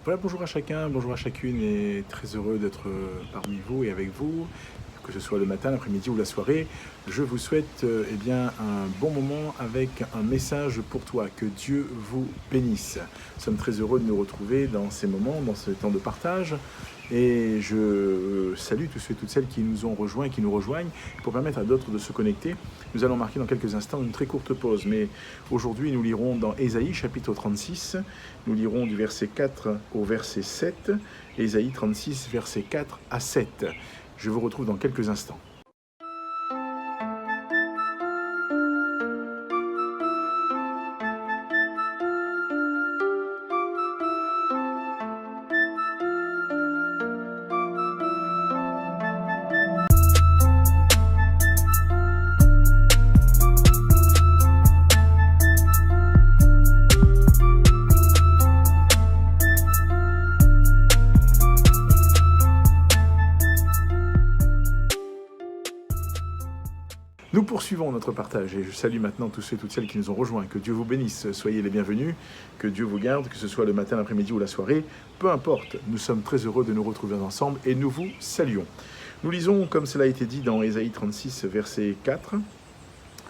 Voilà, bonjour à chacun, bonjour à chacune et très heureux d'être parmi vous et avec vous, que ce soit le matin, l'après-midi ou la soirée. Je vous souhaite un bon moment avec un message pour toi. Que Dieu vous bénisse. Nous sommes très heureux de nous retrouver dans ces moments, dans ce temps de partage. Et je salue tous ceux et toutes celles qui nous ont rejoints et qui nous rejoignent pour permettre à d'autres de se connecter. Nous allons marquer dans quelques instants une très courte pause, mais aujourd'hui nous lirons dans Ésaïe chapitre 36, nous lirons du verset 4 au verset 7, Ésaïe 36 verset 4 à 7. Je vous retrouve dans quelques instants. Nous poursuivons notre partage et je salue maintenant tous ceux et toutes celles qui nous ont rejoints. Que Dieu vous bénisse, soyez les bienvenus, que Dieu vous garde, que ce soit le matin, l'après-midi ou la soirée, peu importe, nous sommes très heureux de nous retrouver ensemble et nous vous saluons. Nous lisons, comme cela a été dit dans Ésaïe 36, versets 4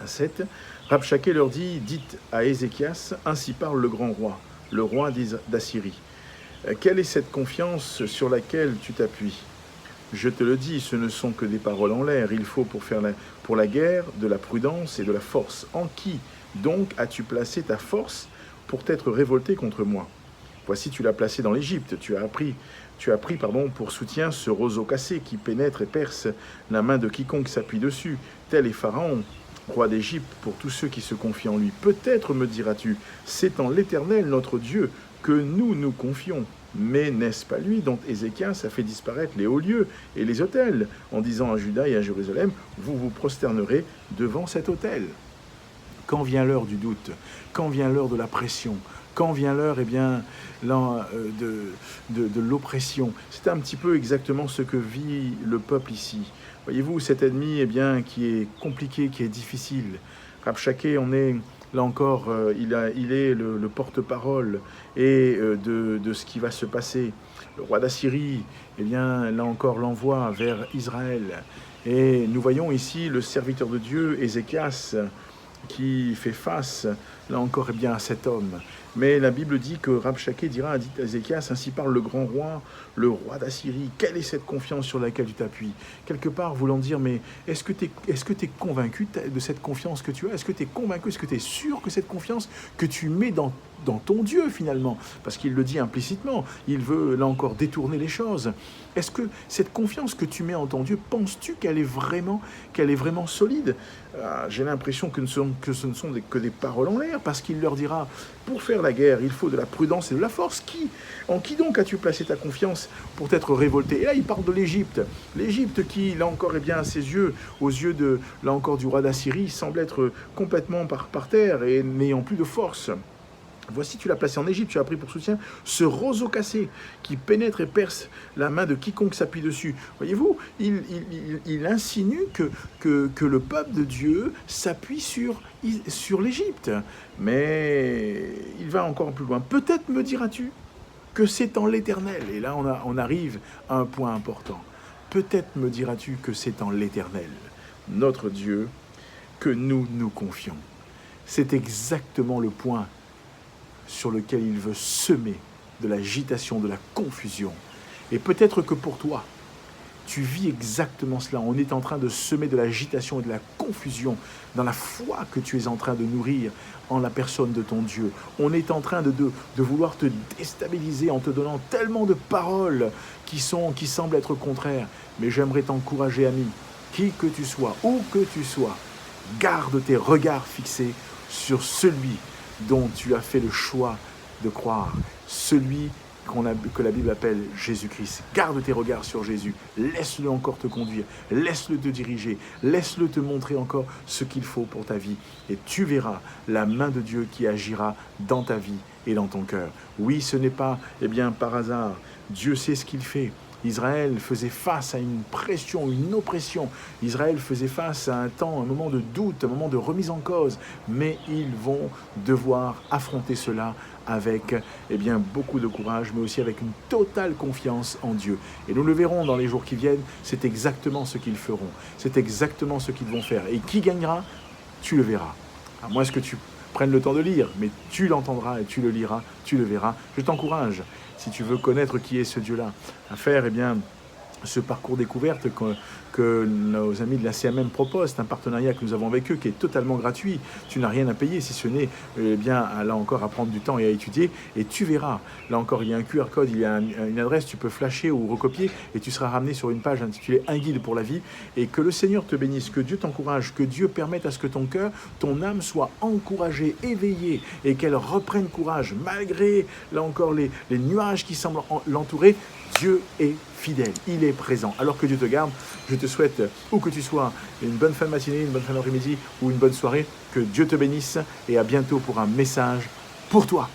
à 7, Rabshakeh leur dit, dites à Ézéchias, ainsi parle le grand roi, le roi d'Assyrie. Quelle est cette confiance sur laquelle tu t'appuies ? Je te le dis, ce ne sont que des paroles en l'air. Il faut pour la guerre de la prudence et de la force. En qui donc as-tu placé ta force pour t'être révolté contre moi ? Voici, tu l'as placé dans l'Égypte. Tu as pris pour soutien ce roseau cassé qui pénètre et perce la main de quiconque s'appuie dessus. Tel est Pharaon, roi d'Égypte, pour tous ceux qui se confient en lui. Peut-être me diras-tu, c'est en l'Éternel notre Dieu que nous nous confions. Mais n'est-ce pas lui dont Ézéchias a fait disparaître les hauts lieux et les autels, en disant à Juda et à Jérusalem, vous vous prosternerez devant cet autel. Quand vient l'heure du doute, quand vient l'heure de la pression, quand vient l'heure de l'oppression, c'est un petit peu exactement ce que vit le peuple ici. Voyez-vous, cet ennemi qui est compliqué, qui est difficile. Rabshakeh, là encore, il est le porte-parole de ce qui va se passer. Le roi d'Assyrie, là encore, l'envoie vers Israël. Et nous voyons ici le serviteur de Dieu, Ézéchias, qui fait face, là encore, à cet homme. Mais la Bible dit que Rabshakeh dira à Ézéchias, ainsi parle le grand roi, le roi d'Assyrie. Quelle est cette confiance sur laquelle tu t'appuies ? Quelque part, voulant dire, mais est-ce que tu es convaincu de cette confiance que tu as ? Est-ce que tu es convaincu, est-ce que tu es sûr que cette confiance que tu mets dans ton Dieu, finalement, parce qu'il le dit implicitement, il veut, là encore, détourner les choses. Est-ce que cette confiance que tu mets en ton Dieu, penses-tu qu'elle est vraiment solide ? J'ai l'impression que ce ne sont que des paroles en l'air, parce qu'il leur dira, pour faire la guerre, il faut de la prudence et de la force. En qui donc as-tu placé ta confiance pour t'être révolté ? Et là, il parle de l'Égypte. L'Égypte qui, là encore, à ses yeux, aux yeux là encore, du roi d'Assyrie, semble être complètement par terre et n'ayant plus de force. Voici, tu l'as placé en Égypte, tu as pris pour soutien ce roseau cassé qui pénètre et perce la main de quiconque s'appuie dessus. Voyez-vous, il insinue que le peuple de Dieu s'appuie sur l'Égypte. Mais il va encore plus loin. Peut-être me diras-tu que c'est en l'Éternel. Et là, on arrive à un point important. Peut-être me diras-tu que c'est en l'Éternel, notre Dieu, que nous nous confions. C'est exactement le point sur lequel il veut semer de l'agitation, de la confusion. Et peut-être que pour toi, tu vis exactement cela. On est en train de semer de l'agitation et de la confusion dans la foi que tu es en train de nourrir en la personne de ton Dieu. On est en train de vouloir te déstabiliser en te donnant tellement de paroles qui semblent être contraires. Mais j'aimerais t'encourager, ami, qui que tu sois, où que tu sois, garde tes regards fixés sur celui dont tu as fait le choix de croire, celui que la Bible appelle Jésus-Christ. Garde tes regards sur Jésus, laisse-le encore te conduire, laisse-le te diriger, laisse-le te montrer encore ce qu'il faut pour ta vie. Et tu verras la main de Dieu qui agira dans ta vie et dans ton cœur. Oui, ce n'est pas par hasard. Dieu sait ce qu'il fait. Israël faisait face à une pression, une oppression. Israël faisait face à un temps, un moment de doute, un moment de remise en cause. Mais ils vont devoir affronter cela avec beaucoup de courage, mais aussi avec une totale confiance en Dieu. Et nous le verrons dans les jours qui viennent, c'est exactement ce qu'ils feront. C'est exactement ce qu'ils vont faire. Et qui gagnera? Tu le verras. À moins que tu prennes le temps de lire, mais tu l'entendras et tu le liras, tu le verras. Je t'encourage, si tu veux connaître qui est ce Dieu-là, à faire ce parcours découverte que nos amis de la CMM proposent. C'est un partenariat que nous avons avec eux qui est totalement gratuit. Tu n'as rien à payer, si ce n'est là encore à prendre du temps et à étudier, et tu verras. Là encore, il y a un QR code, il y a une adresse, tu peux flasher ou recopier et tu seras ramené sur une page intitulée « Un guide pour la vie ». Et que le Seigneur te bénisse, que Dieu t'encourage, que Dieu permette à ce que ton cœur, ton âme soit encouragée, éveillée, et qu'elle reprenne courage malgré, là encore, les nuages qui semblent l'entourer. Dieu est fidèle, il est présent. Alors que Dieu te garde, je te souhaite, où que tu sois, une bonne fin de matinée, une bonne fin d'après-midi ou une bonne soirée. Que Dieu te bénisse et à bientôt pour un message pour toi.